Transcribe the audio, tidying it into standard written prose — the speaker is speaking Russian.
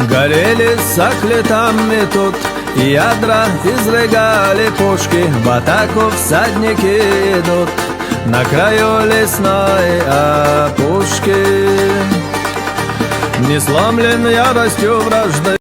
Горели, сохли там метут, ядра изрыгали пушки, в атаку всадники идут на краю лесной опушки. Не сломлен яростью вражды